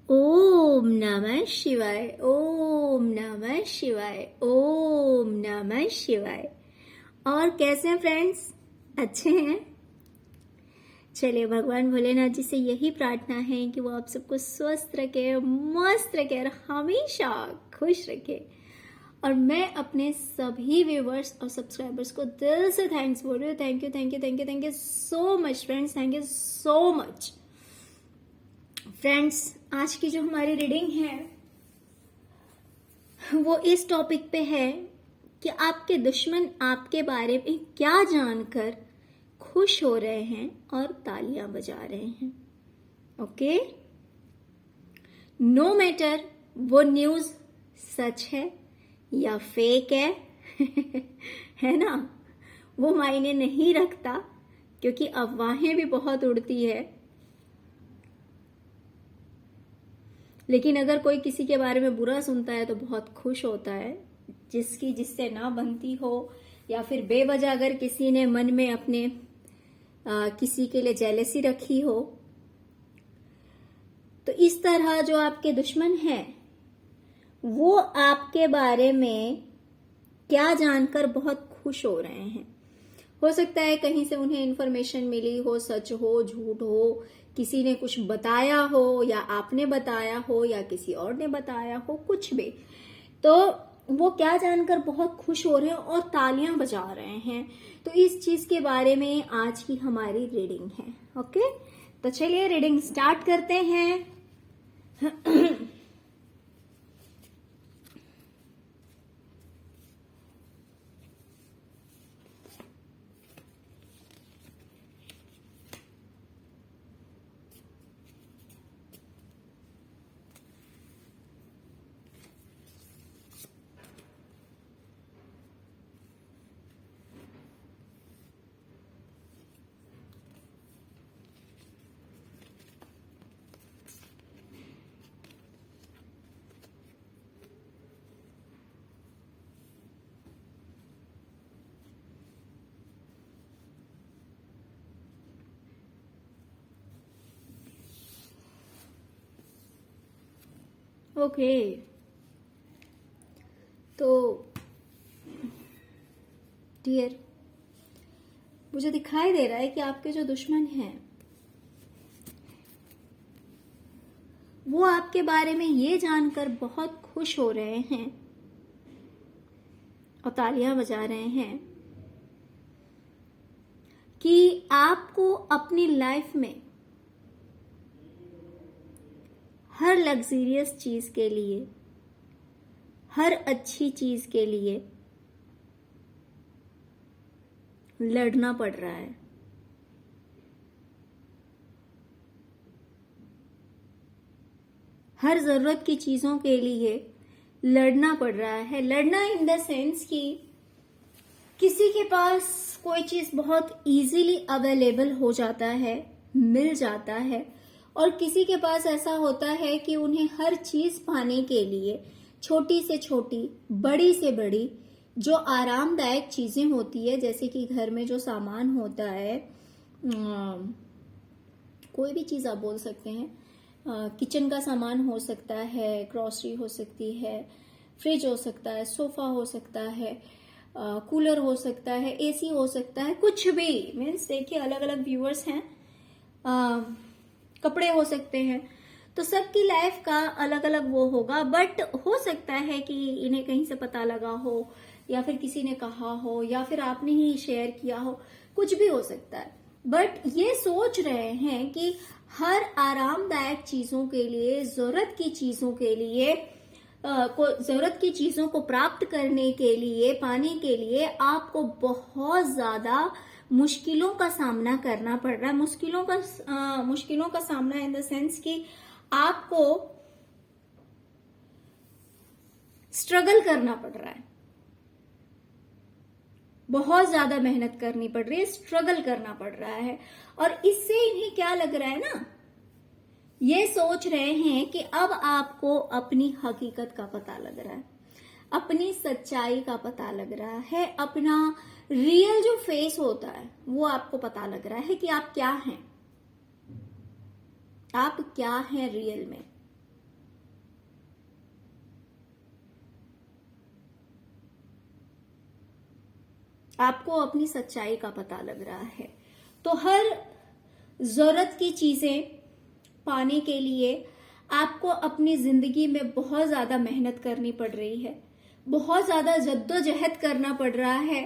ओम नमः शिवाय, ओम नमः शिवाय, ओम नमः शिवाय। और कैसे हैं फ्रेंड्स? अच्छे हैं? चलिए, भगवान भोलेनाथ जी से यही प्रार्थना है कि वो आप सबको स्वस्थ रखे, मस्त रखे और हमेशा खुश रखे। और मैं अपने सभी व्यूवर्स और सब्सक्राइबर्स को दिल से थैंक्स बोल रही हूँ। Thank you, thank you, thank you, thank you so much friends, thank you so much. Friends, आज की जो हमारी रीडिंग है वो इस टॉपिक पे है कि आपके दुश्मन आपके बारे में क्या जानकर खुश हो रहे हैं और तालियां बजा रहे हैं। ओके, नो मैटर वो न्यूज सच है या फेक है है ना, वो मायने नहीं रखता, क्योंकि अफवाहें भी बहुत उड़ती है। लेकिन अगर कोई किसी के बारे में बुरा सुनता है तो बहुत खुश होता है, जिससे ना बनती हो, या फिर बेवजह अगर किसी ने मन में अपने किसी के लिए जेलसी रखी हो। तो इस तरह जो आपके दुश्मन हैं वो आपके बारे में क्या जानकर बहुत खुश हो रहे हैं। हो सकता है कहीं से उन्हें इंफॉर्मेशन मिली हो, सच हो, झूठ हो, किसी ने कुछ बताया हो, या आपने बताया हो, या किसी और ने बताया हो, कुछ भी। तो वो क्या जानकर बहुत खुश हो रहे हैं और तालियां बजा रहे हैं। तो इस चीज के बारे में आज की हमारी रीडिंग है। ओके, तो चलिए रीडिंग स्टार्ट करते हैं। ओके, तो डियर, मुझे दिखाई दे रहा है कि आपके जो दुश्मन हैं वो आपके बारे में ये जानकर बहुत खुश हो रहे हैं और तालियां बजा रहे हैं कि आपको अपनी लाइफ में हर लग्जरियस चीज के लिए, हर अच्छी चीज के लिए लड़ना पड़ रहा है। हर जरूरत की चीजों के लिए लड़ना पड़ रहा है। लड़ना इन द सेंस कि किसी के पास कोई चीज बहुत इजीली अवेलेबल हो जाता है, मिल जाता है, और किसी के पास ऐसा होता है कि उन्हें हर चीज पाने के लिए छोटी से छोटी, बड़ी से बड़ी जो आरामदायक चीजें होती है, जैसे कि घर में जो सामान होता है, कोई भी चीज आप बोल सकते हैं, किचन का सामान हो सकता है, ग्रोसरी हो सकती है, फ्रिज हो सकता है, सोफा हो सकता है, कूलर हो सकता है, एसी हो सकता है, कुछ भी। मीन्स देखिए, अलग अलग व्यूअर्स हैं। कपड़े हो सकते हैं। तो सबकी लाइफ का अलग अलग वो होगा, बट हो सकता है कि इन्हें कहीं से पता लगा हो, या फिर किसी ने कहा हो, या फिर आपने ही शेयर किया हो, कुछ भी हो सकता है। बट ये सोच रहे हैं कि हर आरामदायक चीजों के लिए, जरूरत की चीजों के लिए, जरूरत की चीजों को प्राप्त करने के लिए, पाने के लिए आपको बहुत ज्यादा मुश्किलों का सामना करना पड़ रहा है। मुश्किलों का सामना इन द सेंस कि आपको स्ट्रगल करना पड़ रहा है, बहुत ज्यादा मेहनत करनी पड़ रही है, स्ट्रगल करना पड़ रहा है। और इससे इन्हें क्या लग रहा है ना, ये सोच रहे हैं कि अब आपको अपनी हकीकत का पता लग रहा है, अपनी सच्चाई का पता लग रहा है, अपना रियल जो फेस होता है वो आपको पता लग रहा है कि आप क्या हैं, आप क्या हैं रियल में। आपको अपनी सच्चाई का पता लग रहा है। तो हर जरूरत की चीजें पाने के लिए आपको अपनी जिंदगी में बहुत ज्यादा मेहनत करनी पड़ रही है, बहुत ज्यादा जद्दोजहद करना पड़ रहा है।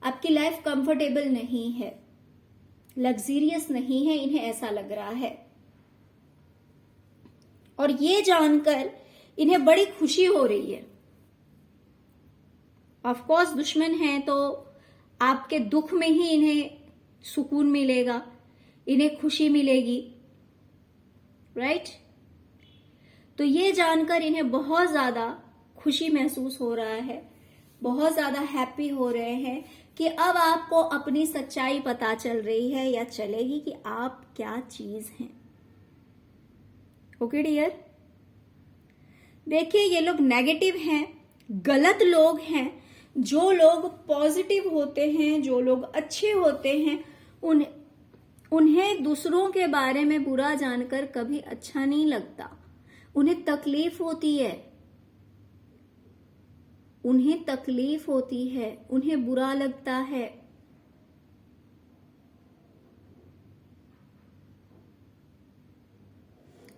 आपकी लाइफ कंफर्टेबल नहीं है, लग्जरियस नहीं है, इन्हें ऐसा लग रहा है। और ये जानकर इन्हें बड़ी खुशी हो रही है। ऑफ कोर्स दुश्मन है तो आपके दुख में ही इन्हें सुकून मिलेगा, इन्हें खुशी मिलेगी, राइट? तो ये जानकर इन्हें बहुत ज्यादा खुशी महसूस हो रहा है, बहुत ज्यादा हैप्पी हो रहे हैं कि अब आपको अपनी सच्चाई पता चल रही है या चलेगी कि आप क्या चीज हैं। ओके डियर, देखिए ये लोग नेगेटिव हैं, गलत लोग हैं। जो लोग पॉजिटिव होते हैं, जो लोग अच्छे होते हैं, उन्हें दूसरों के बारे में बुरा जानकर कभी अच्छा नहीं लगता, उन्हें तकलीफ होती है, उन्हें तकलीफ होती है, उन्हें बुरा लगता है।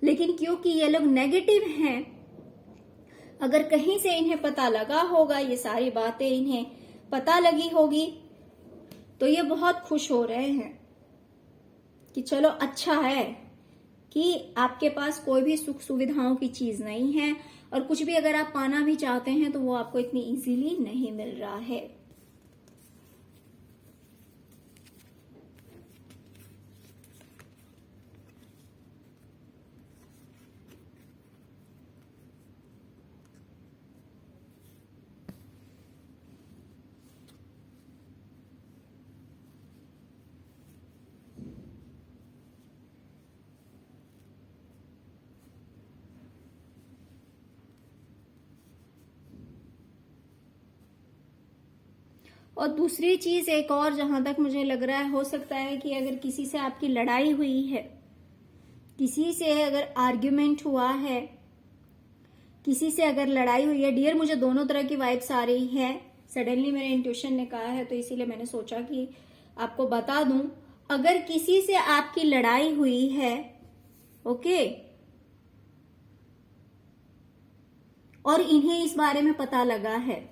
लेकिन क्योंकि ये लोग नेगेटिव हैं, अगर कहीं से इन्हें पता लगा होगा, ये सारी बातें इन्हें पता लगी होगी, तो ये बहुत खुश हो रहे हैं कि चलो अच्छा है कि आपके पास कोई भी सुख सुविधाओं की चीज नहीं है, और कुछ भी अगर आप पाना भी चाहते हैं तो वो आपको इतनी इजीली नहीं मिल रहा है। और दूसरी चीज एक और जहां तक मुझे लग रहा है, हो सकता है कि अगर किसी से आपकी लड़ाई हुई है, किसी से अगर आर्ग्यूमेंट हुआ है, किसी से अगर लड़ाई हुई है, डियर मुझे दोनों तरह की वाइब्स आ रही है। सडनली मेरे इंट्यूशन ने कहा है तो इसीलिए मैंने सोचा कि आपको बता दूं। अगर किसी से आपकी लड़ाई हुई है, ओके, और इन्हें इस बारे में पता लगा है,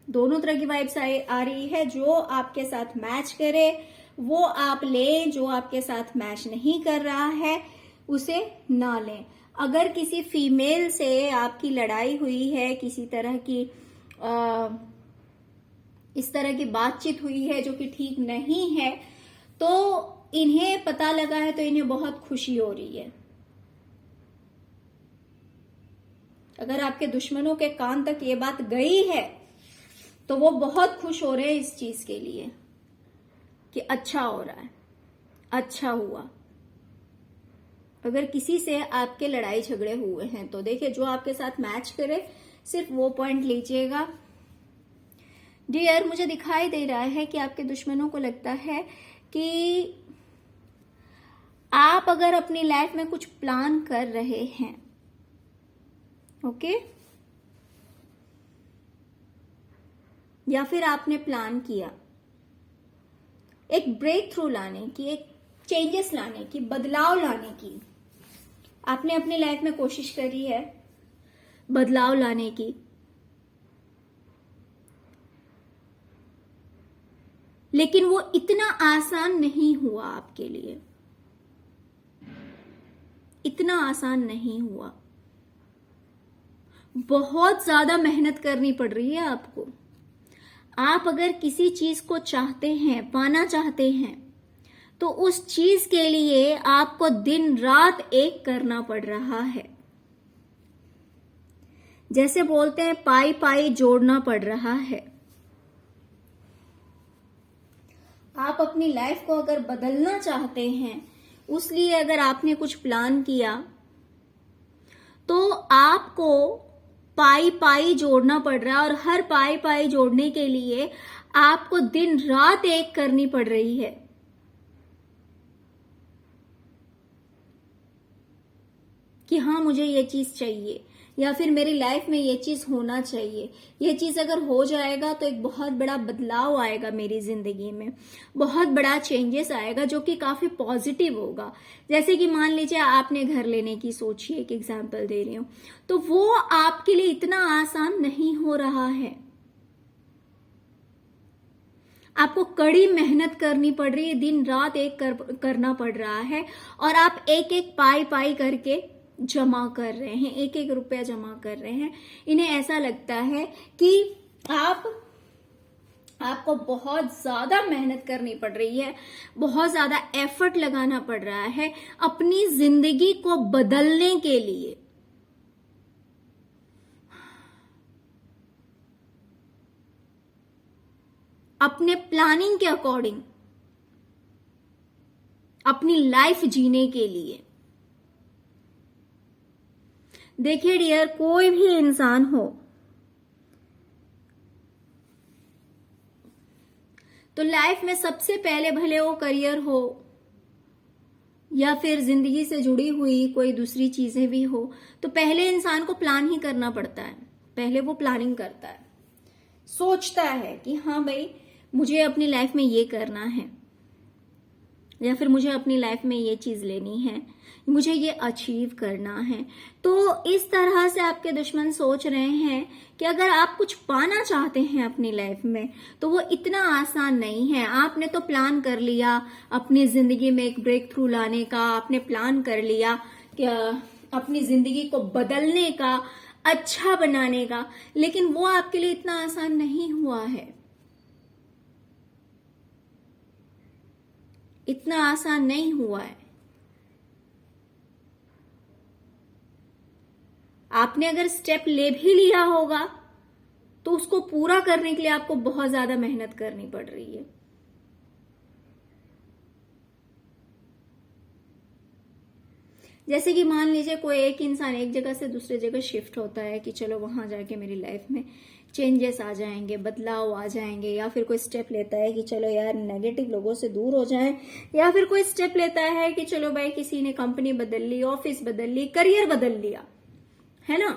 दोनों तरह की वाइब्स आ रही है। जो आपके साथ मैच करे वो आप लें, जो आपके साथ मैच नहीं कर रहा है उसे ना लें। अगर किसी फीमेल से आपकी लड़ाई हुई है, किसी तरह की इस तरह की बातचीत हुई है जो कि ठीक नहीं है, तो इन्हें पता लगा है तो इन्हें बहुत खुशी हो रही है। अगर आपके दुश्मनों के कान तक ये बात गई है तो वो बहुत खुश हो रहे हैं इस चीज के लिए कि अच्छा हो रहा है, अच्छा हुआ। अगर किसी से आपके लड़ाई झगड़े हुए हैं तो देखिए, जो आपके साथ मैच करे सिर्फ वो पॉइंट लीजिएगा। डियर मुझे दिखाई दे रहा है कि आपके दुश्मनों को लगता है कि आप अगर अपनी लाइफ में कुछ प्लान कर रहे हैं, ओके, या फिर आपने प्लान किया एक ब्रेक थ्रू लाने की, एक चेंजेस लाने की, बदलाव लाने की, आपने अपनी लाइफ में कोशिश करी है बदलाव लाने की, लेकिन वो इतना आसान नहीं हुआ आपके लिए, इतना आसान नहीं हुआ। बहुत ज्यादा मेहनत करनी पड़ रही है आपको। आप अगर किसी चीज को चाहते हैं, पाना चाहते हैं, तो उस चीज के लिए आपको दिन रात एक करना पड़ रहा है। जैसे बोलते हैं पाई पाई जोड़ना पड़ रहा है। आप अपनी लाइफ को अगर बदलना चाहते हैं, उसलिए अगर आपने कुछ प्लान किया तो आपको पाई पाई जोड़ना पड़ रहा है, और हर पाई पाई जोड़ने के लिए आपको दिन रात एक करनी पड़ रही है। कि हाँ मुझे ये चीज चाहिए या फिर मेरी लाइफ में ये चीज होना चाहिए। ये चीज अगर हो जाएगा तो एक बहुत बड़ा बदलाव आएगा मेरी जिंदगी में, बहुत बड़ा चेंजेस आएगा जो कि काफी पॉजिटिव होगा। जैसे कि मान लीजिए आपने घर लेने की सोची, एक एग्जांपल दे रही हूँ, तो वो आपके लिए इतना आसान नहीं हो रहा है। आपको कड़ी मेहनत करनी पड़ रही है, दिन रात एक करना पड़ रहा है, और आप एक एक पाई करके जमा कर रहे हैं, एक एक रुपया जमा कर रहे हैं। इन्हें ऐसा लगता है कि आपको बहुत ज्यादा मेहनत करनी पड़ रही है, बहुत ज्यादा एफर्ट लगाना पड़ रहा है अपनी जिंदगी को बदलने के लिए। अपने प्लानिंग के अकॉर्डिंग अपनी लाइफ जीने के लिए। देखिए डियर, कोई भी इंसान हो तो लाइफ में सबसे पहले, भले वो करियर हो या फिर जिंदगी से जुड़ी हुई कोई दूसरी चीजें भी हो, तो पहले इंसान को प्लान ही करना पड़ता है। पहले वो प्लानिंग करता है, सोचता है कि हाँ भाई मुझे अपनी लाइफ में ये करना है, या फिर मुझे अपनी लाइफ में ये चीज लेनी है, मुझे ये अचीव करना है। तो इस तरह से आपके दुश्मन सोच रहे हैं कि अगर आप कुछ पाना चाहते हैं अपनी लाइफ में तो वो इतना आसान नहीं है। आपने तो प्लान कर लिया अपनी जिंदगी में एक ब्रेक थ्रू लाने का, आपने प्लान कर लिया कि अपनी जिंदगी को बदलने का, अच्छा बनाने का, लेकिन वो आपके लिए इतना आसान नहीं हुआ है। इतना आसान नहीं हुआ है। आपने अगर स्टेप ले भी लिया होगा तो उसको पूरा करने के लिए आपको बहुत ज्यादा मेहनत करनी पड़ रही है। जैसे कि मान लीजिए कोई एक इंसान एक जगह से दूसरी जगह शिफ्ट होता है कि चलो वहां जाके मेरी लाइफ में चेंजेस आ जाएंगे, बदलाव आ जाएंगे, या फिर कोई स्टेप लेता है कि चलो यार नेगेटिव लोगों से दूर हो जाए, या फिर कोई स्टेप लेता है कि चलो भाई किसी ने कंपनी बदल ली, ऑफिस बदल ली, करियर बदल लिया, है ना।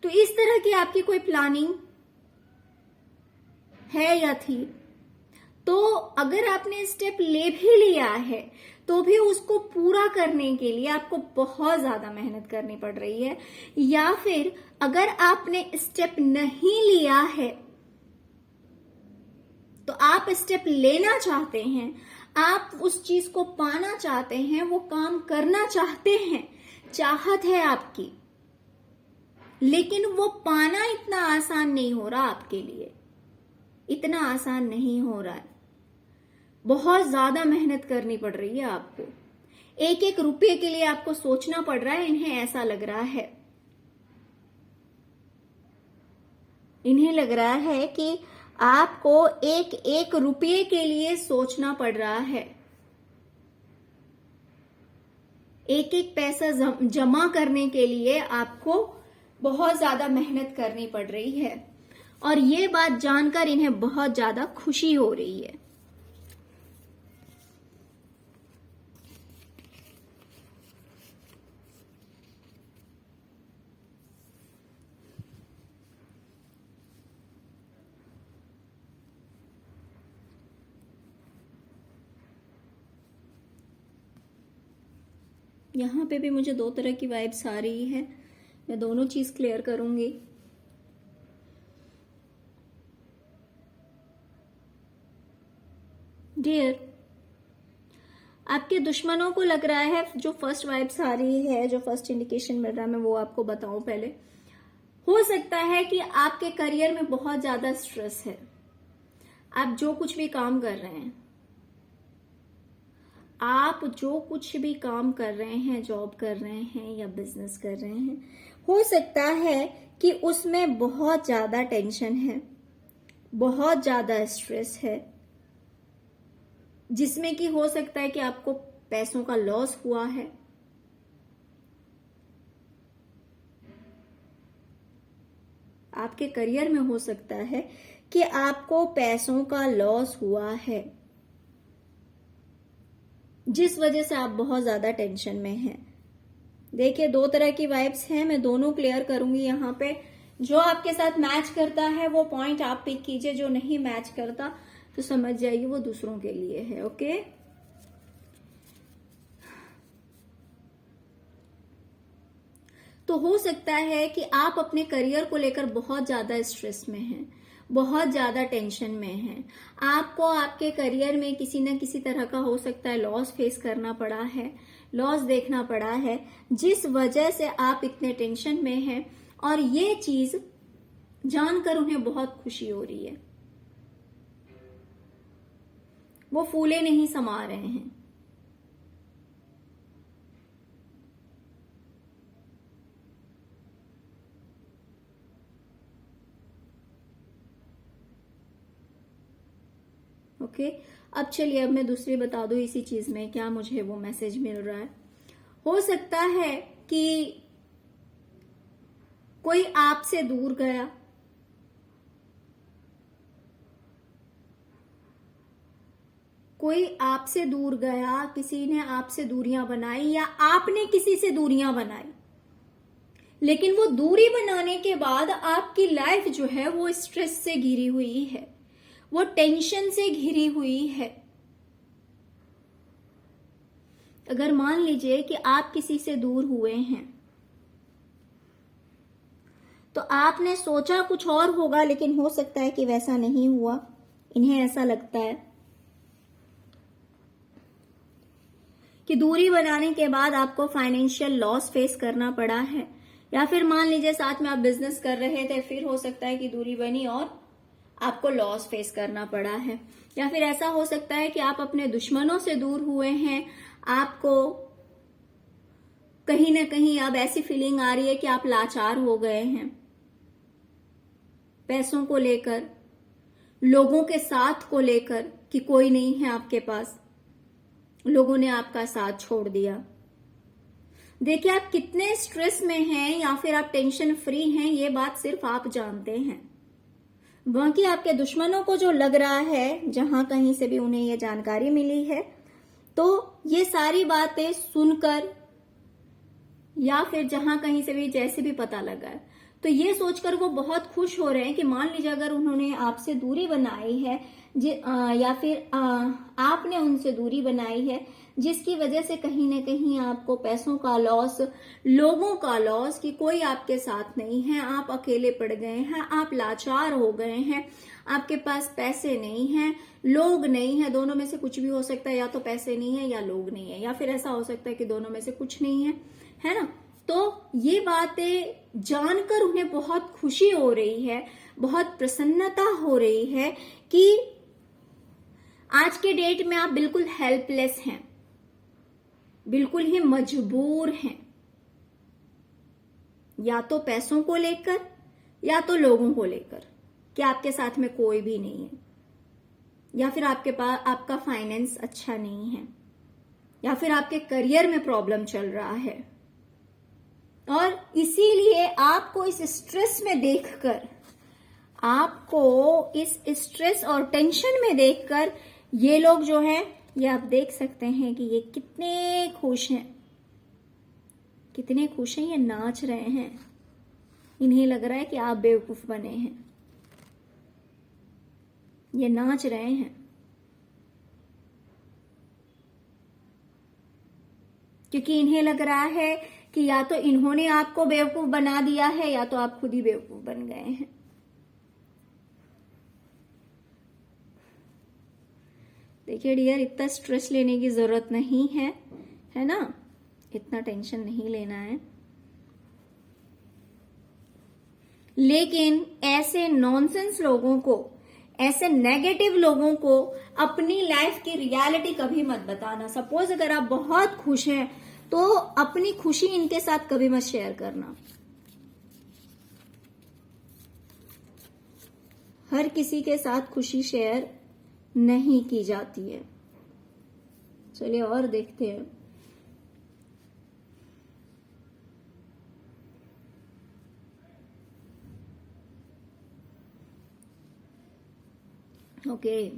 तो इस तरह की आपकी कोई प्लानिंग है या थी, तो अगर आपने स्टेप ले भी लिया है तो भी उसको पूरा करने के लिए आपको बहुत ज्यादा मेहनत करनी पड़ रही है। या फिर अगर आपने स्टेप नहीं लिया है तो आप स्टेप लेना चाहते हैं, आप उस चीज को पाना चाहते हैं, वो काम करना चाहते हैं, चाहत है आपकी, लेकिन वो पाना इतना आसान नहीं हो रहा आपके लिए, इतना आसान नहीं हो रहा है। बहुत ज्यादा मेहनत करनी पड़ रही है आपको, एक एक रुपये के लिए आपको सोचना पड़ रहा है। इन्हें ऐसा लग रहा है, इन्हें लग रहा है कि आपको एक एक रुपये के लिए सोचना पड़ रहा है, एक एक पैसा जमा करने के लिए आपको बहुत ज्यादा मेहनत करनी पड़ रही है। और ये बात जानकर इन्हें बहुत ज्यादा खुशी हो रही है। यहाँ पे भी मुझे दो तरह की वाइब्स आ रही है, मैं दोनों चीज क्लियर करूंगी। डियर, आपके दुश्मनों को लग रहा है, जो फर्स्ट वाइब्स आ रही है, जो फर्स्ट इंडिकेशन मिल रहा है, मैं वो आपको बताऊं पहले। हो सकता है कि आपके करियर में बहुत ज्यादा स्ट्रेस है। आप जो कुछ भी काम कर रहे हैं, आप जो कुछ भी काम कर रहे हैं, जॉब कर रहे हैं या बिजनेस कर रहे हैं, हो सकता है कि उसमें बहुत ज्यादा टेंशन है, बहुत ज्यादा स्ट्रेस है, जिसमें कि हो सकता है कि आपको पैसों का लॉस हुआ है, आपके करियर में हो सकता है कि आपको पैसों का लॉस हुआ है, जिस वजह से आप बहुत ज्यादा टेंशन में हैं, देखिए 2 तरह की वाइब्स हैं, मैं दोनों क्लियर करूंगी यहाँ पे। जो आपके साथ मैच करता है वो पॉइंट आप पिक कीजिए, जो नहीं मैच करता तो समझ जाइए वो दूसरों के लिए है। ओके, तो हो सकता है कि आप अपने करियर को लेकर बहुत ज्यादा स्ट्रेस में हैं, बहुत ज्यादा टेंशन में हैं। आपको आपके करियर में किसी न किसी तरह का हो सकता है लॉस फेस करना पड़ा है, लॉस देखना पड़ा है, जिस वजह से आप इतने टेंशन में हैं। और ये चीज जानकर उन्हें बहुत खुशी हो रही है, वो फूले नहीं समा रहे हैं। ओके, अब चलिए, अब मैं दूसरी बता दूं इसी चीज में क्या मुझे वो मैसेज मिल रहा है। हो सकता है कि कोई आपसे दूर गया, कोई आपसे दूर गया, किसी ने आपसे दूरियां बनाई या आपने किसी से दूरियां बनाई, लेकिन वो दूरी बनाने के बाद आपकी लाइफ जो है वो स्ट्रेस से घिरी हुई है, वो टेंशन से घिरी हुई है। अगर मान लीजिए कि आप किसी से दूर हुए हैं तो आपने सोचा कुछ और होगा, लेकिन हो सकता है कि वैसा नहीं हुआ। इन्हें ऐसा लगता है कि दूरी बनाने के बाद आपको फाइनेंशियल लॉस फेस करना पड़ा है, या फिर मान लीजिए साथ में आप बिजनेस कर रहे थे, फिर हो सकता है कि दूरी बनी और आपको लॉस फेस करना पड़ा है। या फिर ऐसा हो सकता है कि आप अपने दुश्मनों से दूर हुए हैं, आपको कहीं ना कहीं अब ऐसी फीलिंग आ रही है कि आप लाचार हो गए हैं पैसों को लेकर, लोगों के साथ को लेकर, कि कोई नहीं है आपके पास, लोगों ने आपका साथ छोड़ दिया। देखिए आप कितने स्ट्रेस में हैं या फिर आप टेंशन फ्री हैं, ये बात सिर्फ आप जानते हैं। बाकी आपके दुश्मनों को जो लग रहा है, जहां कहीं से भी उन्हें ये जानकारी मिली है, तो ये सारी बातें सुनकर या फिर जहां कहीं से भी जैसे भी पता लगा है, तो ये सोचकर वो बहुत खुश हो रहे हैं कि मान लीजिए अगर उन्होंने आपसे दूरी बनाई है या फिर आपने उनसे दूरी बनाई है, जिसकी वजह से कहीं ना कहीं आपको पैसों का लॉस, लोगों का लॉस, कि कोई आपके साथ नहीं है, आप अकेले पड़ गए हैं, आप लाचार हो गए हैं, आपके पास पैसे नहीं हैं, लोग नहीं है, दोनों में से कुछ भी हो सकता है, या तो पैसे नहीं है या लोग नहीं है, या फिर ऐसा हो सकता है कि दोनों में से कुछ नहीं है ना। तो ये बातें जानकर उन्हें बहुत खुशी हो रही है, बहुत प्रसन्नता हो रही है कि आज के डेट में आप बिल्कुल हेल्पलेस हैं, बिल्कुल ही मजबूर हैं, या तो पैसों को लेकर या तो लोगों को लेकर, कि आपके साथ में कोई भी नहीं है, या फिर आपके पास आपका फाइनेंस अच्छा नहीं है, या फिर आपके करियर में प्रॉब्लम चल रहा है। और इसीलिए आपको इस स्ट्रेस में देखकर, आपको इस स्ट्रेस और टेंशन में देखकर ये लोग जो हैं, ये आप देख सकते हैं कि ये कितने खुश हैं, कितने खुश हैं, ये नाच रहे हैं। इन्हें लग रहा है कि आप बेवकूफ बने हैं, ये नाच रहे हैं, क्योंकि इन्हें लग रहा है कि या तो इन्होंने आपको बेवकूफ बना दिया है या तो आप खुद ही बेवकूफ बन गए हैं। देखिए डियर, इतना स्ट्रेस लेने की जरूरत नहीं है ना, इतना टेंशन नहीं लेना है। लेकिन ऐसे नॉनसेंस लोगों को, ऐसे नेगेटिव लोगों को अपनी लाइफ की रियलिटी कभी मत बताना। सपोज अगर आप बहुत खुश हैं तो अपनी खुशी इनके साथ कभी मत शेयर करना। हर किसी के साथ खुशी शेयर नहीं की जाती है। चलिए और देखते हैं। ओके,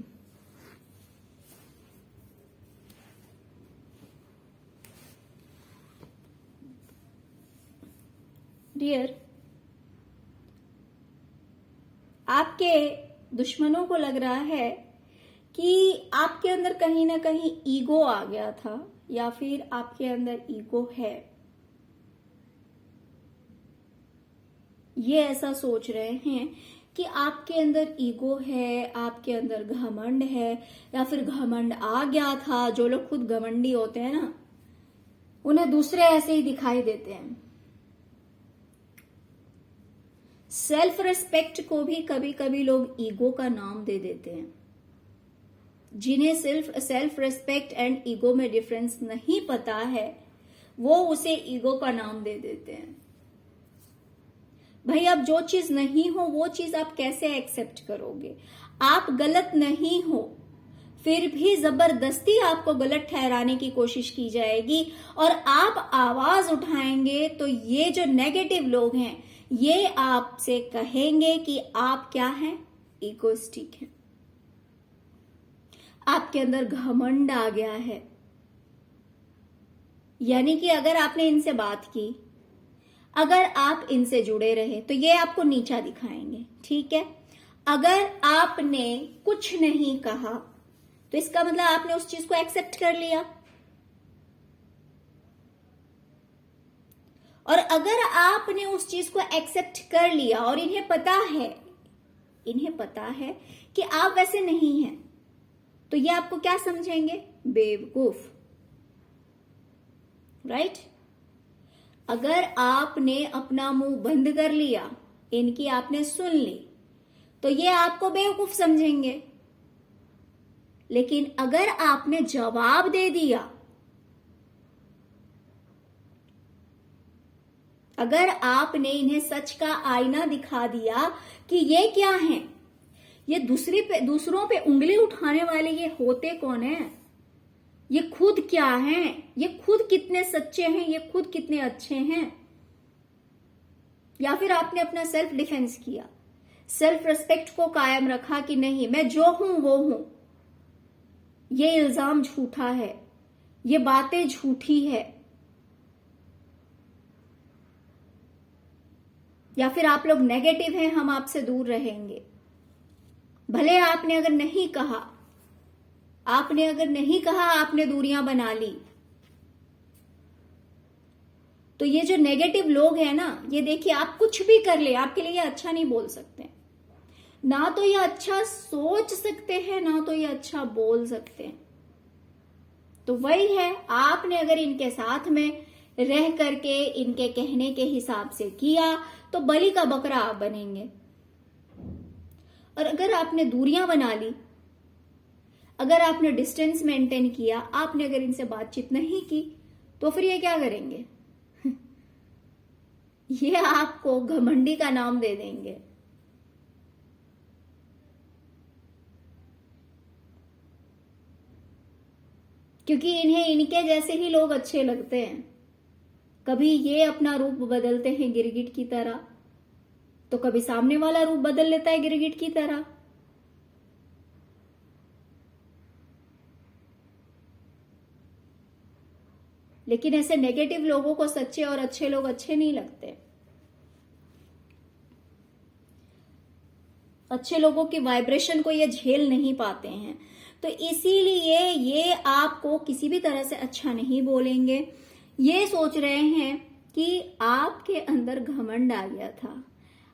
डियर, आपके दुश्मनों को लग रहा है कि आपके अंदर कहीं ना कहीं ईगो आ गया था, या फिर आपके अंदर ईगो है, ये ऐसा सोच रहे हैं कि आपके अंदर ईगो है, आपके अंदर घमंड है, या फिर घमंड आ गया था। जो लोग खुद घमंडी होते हैं ना, उन्हें दूसरे ऐसे ही दिखाई देते हैं। सेल्फ रिस्पेक्ट को भी कभी कभी लोग ईगो का नाम दे देते हैं। जिन्हें सेल्फ रिस्पेक्ट एंड ईगो में डिफरेंस नहीं पता है, वो उसे ईगो का नाम दे देते हैं। भाई, अब जो चीज नहीं हो वो चीज आप कैसे एक्सेप्ट करोगे? आप गलत नहीं हो, फिर भी जबरदस्ती आपको गलत ठहराने की कोशिश की जाएगी और आप आवाज उठाएंगे तो ये जो नेगेटिव लोग हैं ये आपसे कहेंगे कि आप क्या हैं? इगोइस्टिक हैं। आपके अंदर घमंड आ गया है। यानी कि अगर आपने इनसे बात की, अगर आप इनसे जुड़े रहे तो ये आपको नीचा दिखाएंगे, ठीक है? अगर आपने कुछ नहीं कहा तो इसका मतलब आपने उस चीज को एक्सेप्ट कर लिया। और अगर आपने उस चीज को एक्सेप्ट कर लिया और इन्हें पता है कि आप वैसे नहीं हैं, तो ये आपको क्या समझेंगे? बेवकूफ, राइट? अगर आपने अपना मुंह बंद कर लिया, इनकी आपने सुन ली, तो ये आपको बेवकूफ समझेंगे। लेकिन अगर आपने जवाब दे दिया, अगर आपने इन्हें सच का आईना दिखा दिया कि ये क्या है, ये दूसरों पे उंगली उठाने वाले ये होते कौन है, ये खुद क्या हैं, ये खुद कितने सच्चे हैं, ये खुद कितने अच्छे हैं, या फिर आपने अपना सेल्फ डिफेंस किया, सेल्फ रिस्पेक्ट को कायम रखा कि नहीं, मैं जो हूं वो हूं, ये इल्जाम झूठा है, ये बातें झूठी है, या फिर आप लोग नेगेटिव हैं, हम आपसे दूर रहेंगे। भले आपने अगर नहीं कहा, आपने दूरियां बना ली, तो ये जो नेगेटिव लोग हैं ना, ये देखिए, आप कुछ भी कर ले, आपके लिए ये अच्छा नहीं बोल सकते। ना तो ये अच्छा सोच सकते हैं, ना तो ये अच्छा बोल सकते हैं। तो वही है, आपने अगर इनके साथ में रह करके इनके कहने के हिसाब से किया तो बलि का बकरा आप बनेंगे। और अगर आपने दूरियां बना ली, अगर आपने डिस्टेंस मेंटेन किया, आपने अगर इनसे बातचीत नहीं की, तो फिर ये क्या करेंगे? ये आपको घमंडी का नाम दे देंगे। क्योंकि इन्हें इनके जैसे ही लोग अच्छे लगते हैं। कभी ये अपना रूप बदलते हैं गिरगिट की तरह, तो कभी सामने वाला रूप बदल लेता है गिरगिट की तरह। लेकिन ऐसे नेगेटिव लोगों को सच्चे और अच्छे लोग अच्छे नहीं लगते। अच्छे लोगों की वाइब्रेशन को ये झेल नहीं पाते हैं, तो इसीलिए ये आपको किसी भी तरह से अच्छा नहीं बोलेंगे। ये सोच रहे हैं कि आपके अंदर घमंड आ गया था,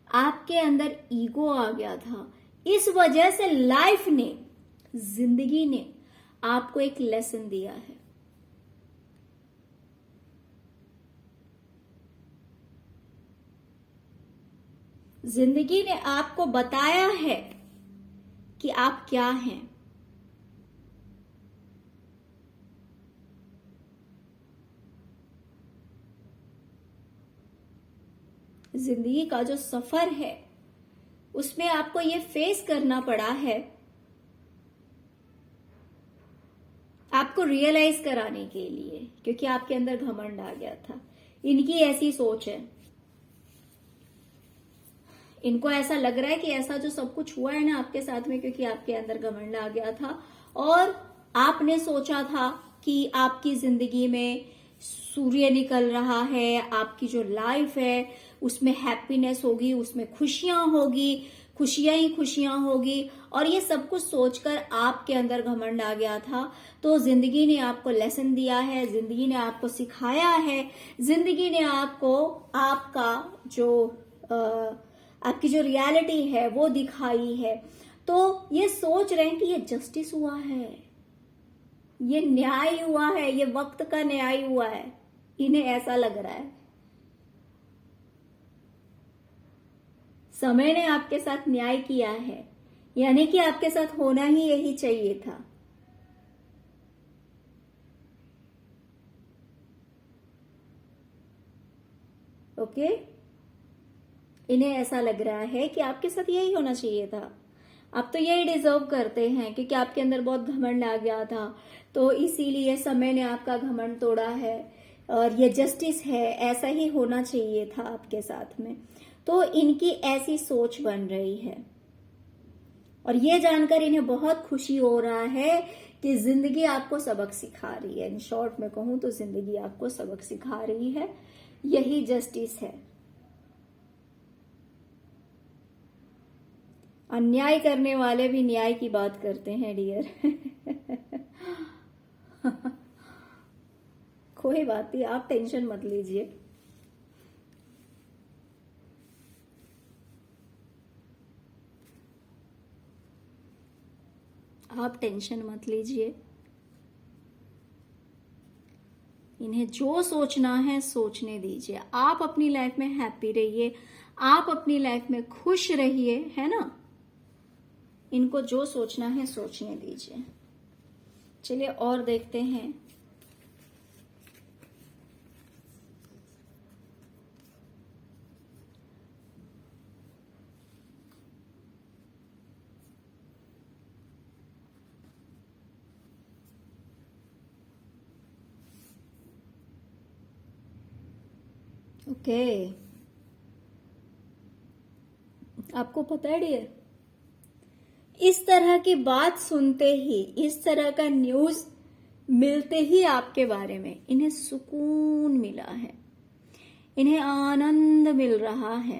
आपके अंदर ईगो आ गया था, इस वजह से लाइफ ने, जिंदगी ने आपको एक लेसन दिया है। जिंदगी ने आपको बताया है कि आप क्या हैं। जिंदगी का जो सफर है उसमें आपको ये फेस करना पड़ा है, आपको रियलाइज कराने के लिए, क्योंकि आपके अंदर घमंड आ गया था। इनकी ऐसी सोच है, इनको ऐसा लग रहा है कि ऐसा जो सब कुछ हुआ है ना आपके साथ में, क्योंकि आपके अंदर घमंड आ गया था और आपने सोचा था कि आपकी जिंदगी में सूर्य निकल रहा है, आपकी जो लाइफ है उसमें हैप्पीनेस होगी, उसमें खुशियां होगी, खुशियां ही खुशियां होगी। और ये सब कुछ सोचकर आपके अंदर घमंड आ गया था, तो जिंदगी ने आपको लेसन दिया है, जिंदगी ने आपको सिखाया है, जिंदगी ने आपको आपका जो आपकी जो रियलिटी है वो दिखाई है। तो ये सोच रहे हैं कि ये जस्टिस हुआ है, ये न्याय हुआ है, ये वक्त का न्याय हुआ है, इन्हें ऐसा लग रहा है। समय ने आपके साथ न्याय किया है, यानी कि आपके साथ होना ही यही चाहिए था। ओके, इन्हें ऐसा लग रहा है कि आपके साथ यही होना चाहिए था, आप तो यही डिजर्व करते हैं, क्योंकि आपके अंदर बहुत घमंड आ गया था, तो इसीलिए समय ने आपका घमंड तोड़ा है और ये जस्टिस है, ऐसा ही होना चाहिए था आपके साथ में। तो इनकी ऐसी सोच बन रही है और ये जानकर इन्हें बहुत खुशी हो रहा है कि जिंदगी आपको सबक सिखा रही है। इन शॉर्ट में कहूं तो जिंदगी आपको सबक सिखा रही है, यही जस्टिस है। अन्याय करने वाले भी न्याय की बात करते हैं डियर। कोई बात नहीं, आप टेंशन मत लीजिए। आप टेंशन मत लीजिए, इन्हें जो सोचना है सोचने दीजिए। आप अपनी लाइफ में हैप्पी रहिए, आप अपनी लाइफ में खुश रहिए, है ना। इनको जो सोचना है सोचने दीजिए। चलिए और देखते हैं। ओके, आपको पता है डियर, इस तरह की बात सुनते ही, इस तरह का न्यूज मिलते ही आपके बारे में इन्हें सुकून मिला है, इन्हें आनंद मिल रहा है।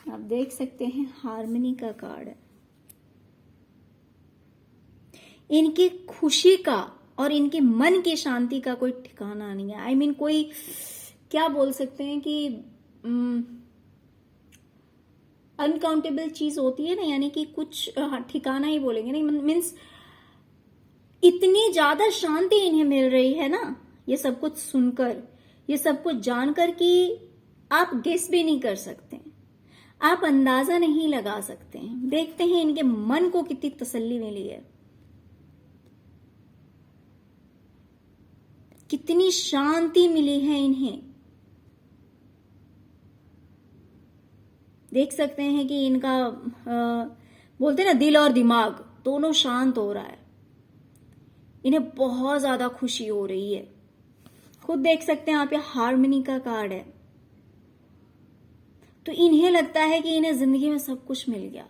आप देख सकते हैं हार्मनी का कार्ड है। इनकी खुशी का और इनके मन की शांति का कोई ठिकाना नहीं है। आई मीन कोई क्या बोल सकते हैं कि अनकाउंटेबल चीज होती है ना, यानी कि कुछ ठिकाना ही बोलेंगे नहीं, मीन्स इतनी ज्यादा शांति इन्हें मिल रही है ना, ये सब कुछ सुनकर, ये सब कुछ जानकर कि आप गेस भी नहीं कर सकते, आप अंदाजा नहीं लगा सकते हैं। देखते हैं इनके मन को कितनी तसल्ली मिली है, कितनी शांति मिली है इन्हें। देख सकते हैं कि इनका बोलते हैं ना, दिल और दिमाग दोनों शांत हो रहा है, इन्हें बहुत ज्यादा खुशी हो रही है। खुद देख सकते हैं आप, ये हार्मनी का कार्ड है, तो इन्हें लगता है कि इन्हें जिंदगी में सब कुछ मिल गया।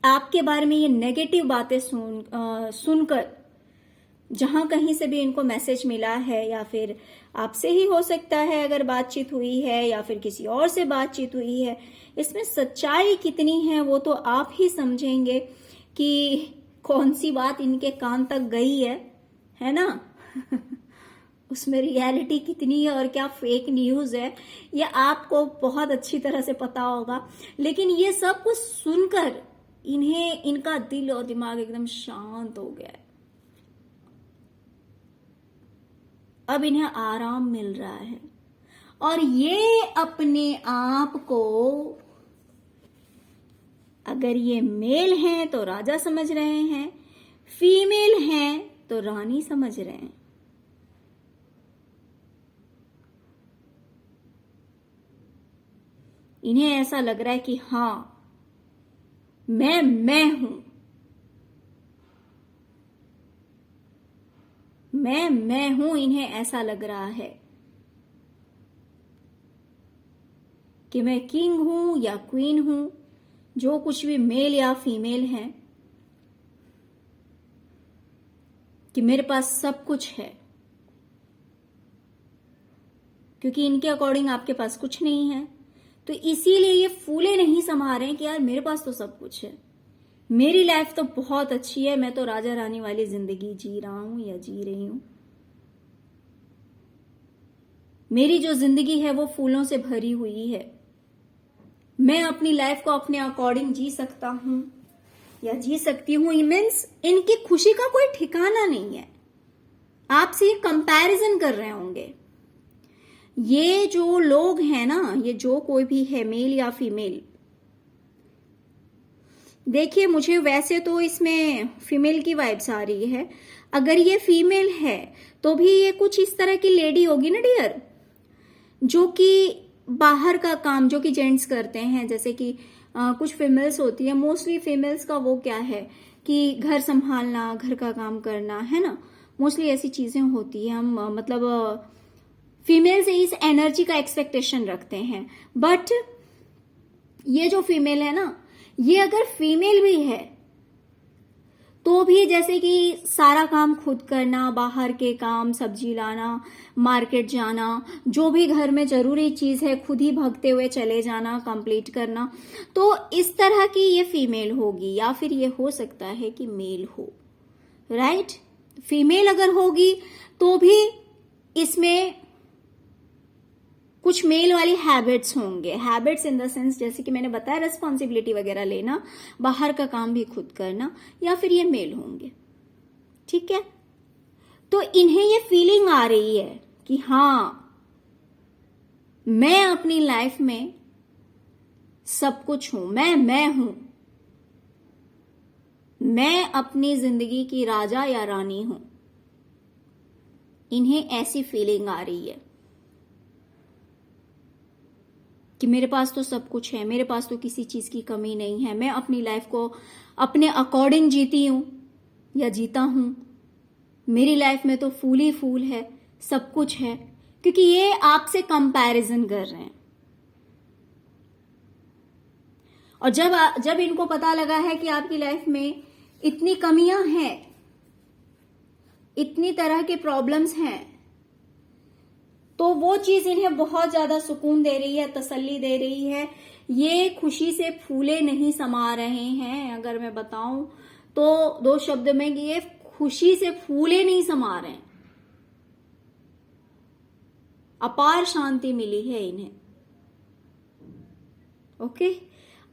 आपके बारे में ये नेगेटिव बातें सुनकर, जहां कहीं से भी इनको मैसेज मिला है, या फिर आपसे ही हो सकता है अगर बातचीत हुई है, या फिर किसी और से बातचीत हुई है, इसमें सच्चाई कितनी है वो तो आप ही समझेंगे कि कौन सी बात इनके कान तक गई है ना। उसमें रियलिटी कितनी है और क्या फेक न्यूज है, ये आपको बहुत अच्छी तरह से पता होगा। लेकिन ये सब कुछ सुनकर इनका दिल और दिमाग एकदम शांत हो गया है। अब इन्हें आराम मिल रहा है और ये अपने आप को, अगर ये मेल हैं तो राजा समझ रहे हैं, फीमेल हैं तो रानी समझ रहे हैं। इन्हें ऐसा लग रहा है कि हां, मैं हूं, मैं हूं। इन्हें ऐसा लग रहा है कि मैं किंग हूं या क्वीन हूं, जो कुछ भी मेल या फीमेल हैं। कि मेरे पास सब कुछ है, क्योंकि इनके अकॉर्डिंग आपके पास कुछ नहीं है। तो इसीलिए ये फूले नहीं समा रहे हैं कि यार मेरे पास तो सब कुछ है, मेरी लाइफ तो बहुत अच्छी है, मैं तो राजा रानी वाली जिंदगी जी रहा हूं या जी रही हूं, मेरी जो जिंदगी है वो फूलों से भरी हुई है, मैं अपनी लाइफ को अपने अकॉर्डिंग जी सकता हूं या जी सकती हूं। मीन्स इनकी खुशी का कोई ठिकाना नहीं है। आपसे ये कंपैरिजन कर रहे होंगे। ये जो लोग हैं ना, ये जो कोई भी है, मेल या फीमेल, देखिए मुझे वैसे तो इसमें फीमेल की वाइब्स आ रही है। अगर ये फीमेल है तो भी ये कुछ इस तरह की लेडी होगी ना डियर, जो कि बाहर का काम जो कि जेंट्स करते हैं, जैसे कि कुछ फीमेल्स होती है, मोस्टली फीमेल्स का वो क्या है कि घर संभालना, घर का काम करना, है ना, मोस्टली ऐसी चीजें होती है। हम मतलब फीमेल से इस एनर्जी का एक्सपेक्टेशन रखते हैं। बट ये जो फीमेल है ना, ये अगर फीमेल भी है तो भी जैसे कि सारा काम खुद करना, बाहर के काम, सब्जी लाना, मार्केट जाना, जो भी घर में जरूरी चीज है खुद ही भागते हुए चले जाना, कंप्लीट करना, तो इस तरह की ये फीमेल होगी। या फिर ये हो सकता है कि मेल हो, राइट। फीमेल अगर होगी तो भी इसमें कुछ मेल वाली हैबिट्स होंगे। हैबिट्स इन द सेंस जैसे कि मैंने बताया, रेस्पॉन्सिबिलिटी वगैरह लेना, बाहर का काम भी खुद करना, या फिर ये मेल होंगे। ठीक है, तो इन्हें ये फीलिंग आ रही है कि हाँ, मैं अपनी लाइफ में सब कुछ हूं, मैं हूं, मैं अपनी जिंदगी की राजा या रानी हूं। इन्हें ऐसी फीलिंग आ रही है कि मेरे पास तो सब कुछ है, मेरे पास तो किसी चीज की कमी नहीं है, मैं अपनी लाइफ को अपने अकॉर्डिंग जीती हूं या जीता हूं, मेरी लाइफ में तो फूल ही फूल है, सब कुछ है। क्योंकि ये आपसे कंपैरिजन कर रहे हैं। और जब इनको पता लगा है कि आपकी लाइफ में इतनी कमियां हैं, इतनी तरह के प्रॉब्लम्स हैं, तो वो चीज इन्हें बहुत ज्यादा सुकून दे रही है, तसल्ली दे रही है। ये खुशी से फूले नहीं समा रहे हैं। अगर मैं बताऊं तो 2 शब्द में कि ये खुशी से फूले नहीं समा रहे हैं। अपार शांति मिली है इन्हें। ओके,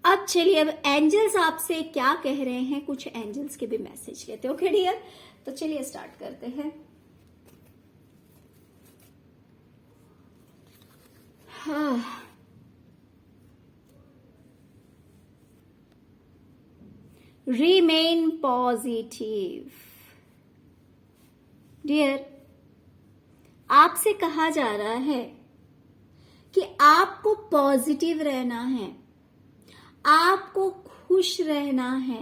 अब चलिए, अब एंजल्स आपसे क्या कह रहे हैं, कुछ एंजल्स के भी मैसेज लेते हैं। ओके डियर, तो चलिए स्टार्ट करते हैं। रिमेन पॉजिटिव डियर, आपसे कहा जा रहा है कि आपको पॉजिटिव रहना है, आपको खुश रहना है,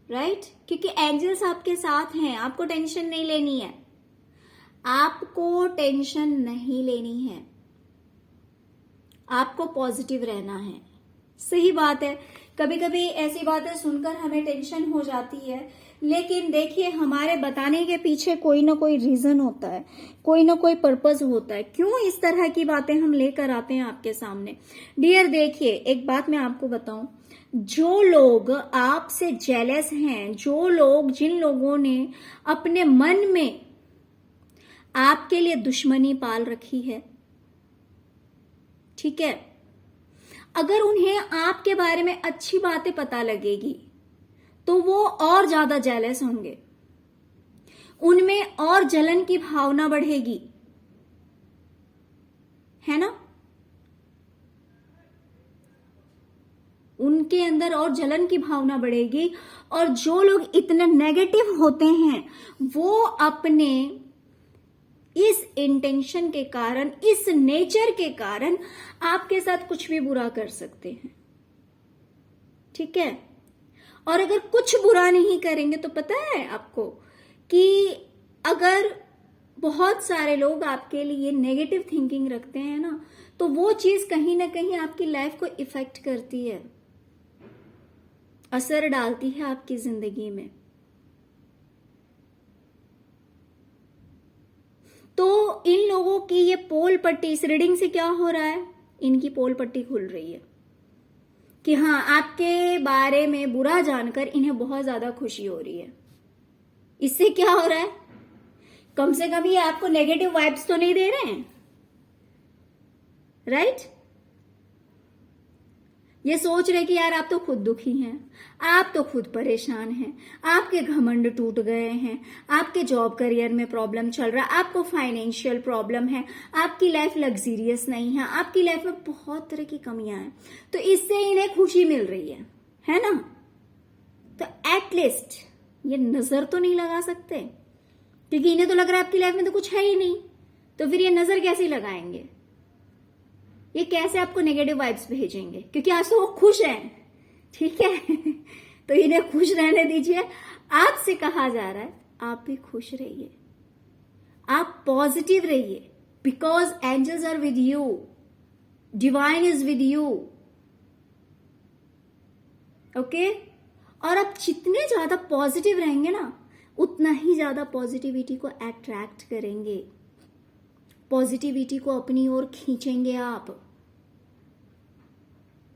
राइट। क्योंकि एंजल्स आपके साथ हैं, आपको टेंशन नहीं लेनी है, आपको टेंशन नहीं लेनी है, आपको पॉजिटिव रहना है। सही बात है, कभी कभी ऐसी बातें सुनकर हमें टेंशन हो जाती है, लेकिन देखिए हमारे बताने के पीछे कोई ना कोई रीजन होता है, कोई ना कोई पर्पस होता है, क्यों इस तरह की बातें हम लेकर आते हैं आपके सामने। डियर देखिए, एक बात मैं आपको बताऊं, जो लोग आपसे जेलस हैं, जिन लोगों ने अपने मन में आपके लिए दुश्मनी पाल रखी है, ठीक है, अगर उन्हें आपके बारे में अच्छी बातें पता लगेगी तो वो और ज्यादा जेलस होंगे, उनमें और जलन की भावना बढ़ेगी, है ना, उनके अंदर और जलन की भावना बढ़ेगी। और जो लोग इतने नेगेटिव होते हैं वो अपने इस इंटेंशन के कारण, इस नेचर के कारण आपके साथ कुछ भी बुरा कर सकते हैं, ठीक है। और अगर कुछ बुरा नहीं करेंगे तो पता है आपको कि अगर बहुत सारे लोग आपके लिए नेगेटिव थिंकिंग रखते हैं ना, तो वो चीज कहीं ना कहीं आपकी लाइफ को इफेक्ट करती है, असर डालती है आपकी जिंदगी में। तो इन लोगों की ये पोल पट्टी, इस रीडिंग से क्या हो रहा है, इनकी पोल पट्टी खुल रही है कि हाँ, आपके बारे में बुरा जानकर इन्हें बहुत ज्यादा खुशी हो रही है। इससे क्या हो रहा है, कम से कम ये आपको नेगेटिव वाइब्स तो नहीं दे रहे हैं, राइट? ये सोच रहे कि यार आप तो खुद दुखी हैं, आप तो खुद परेशान हैं, आपके घमंड टूट गए हैं, आपके जॉब करियर में प्रॉब्लम चल रहा है, आपको फाइनेंशियल प्रॉब्लम है, आपकी लाइफ लग्जरियस नहीं है, आपकी लाइफ में बहुत तरह की कमियां हैं। तो इससे इन्हें खुशी मिल रही है ना? तो एटलीस्ट ये नजर तो नहीं लगा सकते, क्योंकि इन्हें तो लग रहा है आपकी लाइफ में तो कुछ है ही नहीं, तो फिर ये नजर कैसे लगाएंगे? ये कैसे आपको नेगेटिव वाइब्स भेजेंगे? क्योंकि आज तो वो खुश हैं, ठीक है? तो इन्हें खुश रहने दीजिए। आपसे कहा जा रहा है आप भी खुश रहिए, आप पॉजिटिव रहिए, because angels are with you, divine is with you, okay? और आप जितने ज्यादा पॉजिटिव रहेंगे ना, उतना ही ज्यादा पॉजिटिविटी को अट्रैक्ट करेंगे, पॉजिटिविटी को अपनी ओर खींचेंगे आप,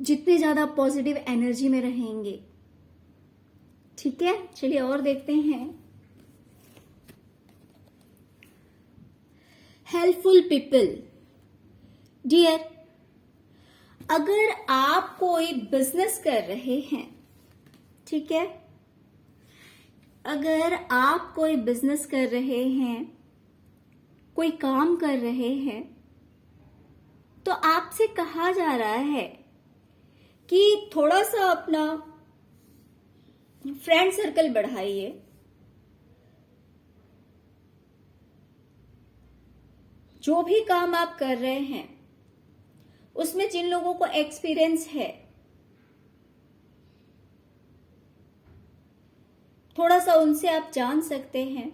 जितने ज्यादा पॉजिटिव एनर्जी में रहेंगे, ठीक है? चलिए और देखते हैं। हेल्पफुल पीपल, डियर, अगर आप कोई बिजनेस कर रहे हैं, ठीक है, अगर आप कोई बिजनेस कर रहे हैं, कोई काम कर रहे हैं, तो आपसे कहा जा रहा है कि थोड़ा सा अपना फ्रेंड सर्कल बढ़ाइए, जो भी काम आप कर रहे हैं उसमें जिन लोगों को एक्सपीरियंस है, थोड़ा सा उनसे आप जान सकते हैं,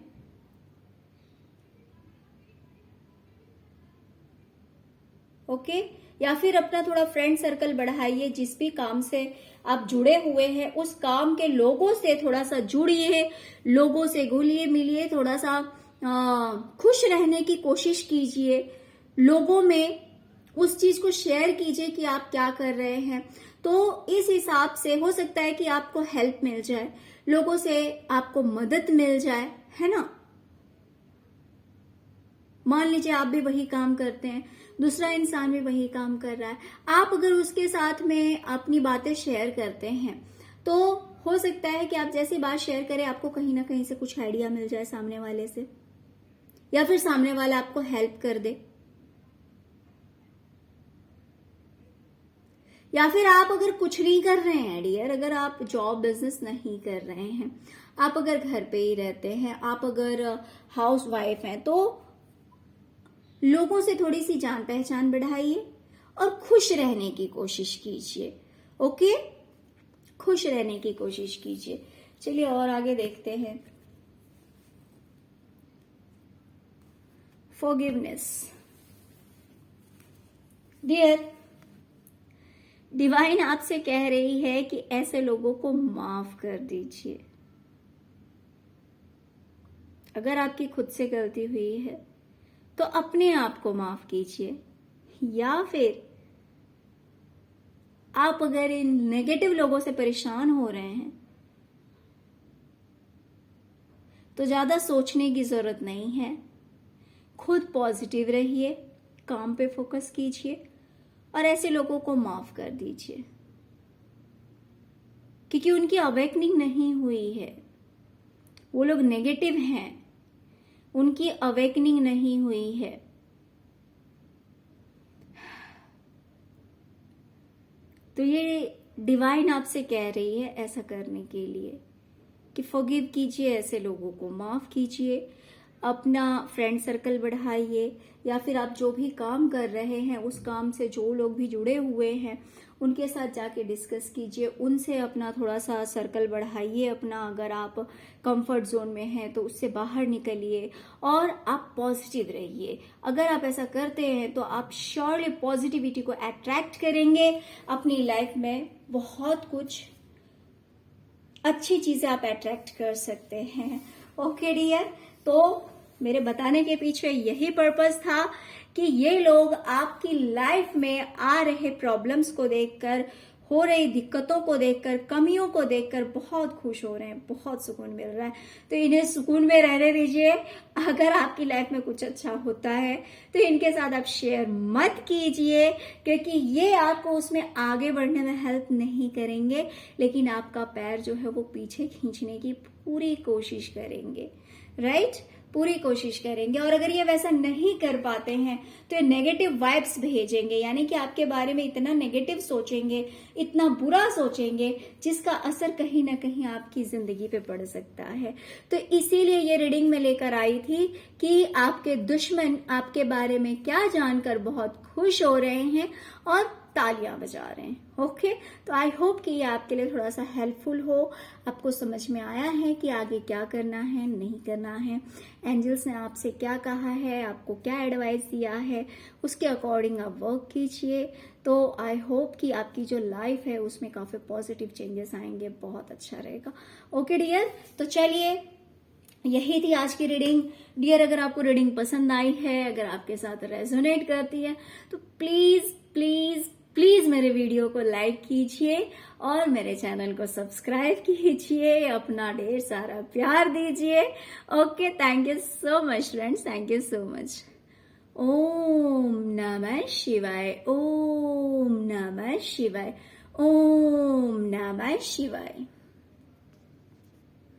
ओके? या फिर अपना थोड़ा फ्रेंड सर्कल बढ़ाइए, जिस भी काम से आप जुड़े हुए हैं उस काम के लोगों से थोड़ा सा जुड़िए, लोगों से घुलिए मिलिए, थोड़ा सा खुश रहने की कोशिश कीजिए, लोगों में उस चीज को शेयर कीजिए कि आप क्या कर रहे हैं। तो इस हिसाब से हो सकता है कि आपको हेल्प मिल जाए, लोगों से आपको मदद मिल जाए, है ना? मान लीजिए आप भी वही काम करते हैं, दूसरा इंसान भी वही काम कर रहा है, आप अगर उसके साथ में अपनी बातें शेयर करते हैं तो हो सकता है कि आप जैसी बात शेयर करें आपको कहीं ना कहीं से कुछ आइडिया मिल जाए सामने वाले से, या फिर सामने वाला आपको हेल्प कर दे, या फिर आप अगर कुछ नहीं कर रहे हैं डियर, अगर आप जॉब बिजनेस नहीं कर रहे हैं, आप अगर घर पे ही रहते हैं, आप अगर हाउस वाइफ हैं, तो लोगों से थोड़ी सी जान पहचान बढ़ाइए और खुश रहने की कोशिश कीजिए, ओके? खुश रहने की कोशिश कीजिए। चलिए और आगे देखते हैं। फॉरगिवनेस, डियर, डिवाइन आपसे कह रही है कि ऐसे लोगों को माफ कर दीजिए। अगर आपकी खुद से गलती हुई है तो अपने आप को माफ कीजिए, या फिर आप अगर इन नेगेटिव लोगों से परेशान हो रहे हैं तो ज्यादा सोचने की जरूरत नहीं है, खुद पॉजिटिव रहिए, काम पे फोकस कीजिए और ऐसे लोगों को माफ कर दीजिए, क्योंकि उनकी अवेकनिंग नहीं हुई है, वो लोग नेगेटिव हैं, उनकी अवेकनिंग नहीं हुई है। तो ये डिवाइन आपसे कह रही है ऐसा करने के लिए कि फॉरगिव कीजिए, ऐसे लोगों को माफ कीजिए, अपना फ्रेंड सर्कल बढ़ाइए, या फिर आप जो भी काम कर रहे हैं उस काम से जो लोग भी जुड़े हुए हैं उनके साथ जाके डिस्कस कीजिए, उनसे अपना थोड़ा सा सर्कल बढ़ाइए अपना। अगर आप कंफर्ट जोन में हैं तो उससे बाहर निकलिए और आप पॉजिटिव रहिए। अगर आप ऐसा करते हैं तो आप श्योरली पॉजिटिविटी को अट्रैक्ट करेंगे अपनी लाइफ में, बहुत कुछ अच्छी चीजें आप अट्रैक्ट कर सकते हैं। ओके डियर, तो मेरे बताने के पीछे यही पर्पस था कि ये लोग आपकी लाइफ में आ रहे प्रॉब्लम्स को देखकर, हो रही दिक्कतों को देखकर, कमियों को देखकर बहुत खुश हो रहे हैं, बहुत सुकून मिल रहा है। तो इन्हें सुकून में रहने दीजिए। अगर आपकी लाइफ में कुछ अच्छा होता है तो इनके साथ आप शेयर मत कीजिए, क्योंकि ये आपको उसमें आगे बढ़ने में हेल्प नहीं करेंगे, लेकिन आपका पैर जो है वो पीछे खींचने की पूरी कोशिश करेंगे, राइट? पूरी कोशिश करेंगे। और अगर ये वैसा नहीं कर पाते हैं तो ये नेगेटिव वाइब्स भेजेंगे, यानी कि आपके बारे में इतना नेगेटिव सोचेंगे, इतना बुरा सोचेंगे, जिसका असर कहीं ना कहीं आपकी जिंदगी पे पड़ सकता है। तो इसीलिए ये रीडिंग में लेकर आई थी कि आपके दुश्मन आपके बारे में क्या जानकर बहुत खुश हो रहे हैं और तालियां बजा रहे हैं। ओके, तो आई होप कि ये आपके लिए थोड़ा सा हेल्पफुल हो, आपको समझ में आया है कि आगे क्या करना है, नहीं करना है, एंजल्स ने आपसे क्या कहा है, आपको क्या एडवाइस दिया है, उसके अकॉर्डिंग आप वर्क कीजिए। तो आई होप कि आपकी जो लाइफ है उसमें काफी पॉजिटिव चेंजेस आएंगे, बहुत अच्छा रहेगा। ओके डियर, तो चलिए यही थी आज की रीडिंग। डियर, अगर आपको रीडिंग पसंद आई है, अगर आपके साथ रेजोनेट करती है, तो प्लीज प्लीज प्लीज मेरे वीडियो को लाइक कीजिए और मेरे चैनल को सब्सक्राइब कीजिए, अपना ढेर सारा प्यार दीजिए। Okay, thank you so much friends, thank you so much. ओम नमः शिवाय, ओम नमः शिवाय, ओम नमः शिवाय।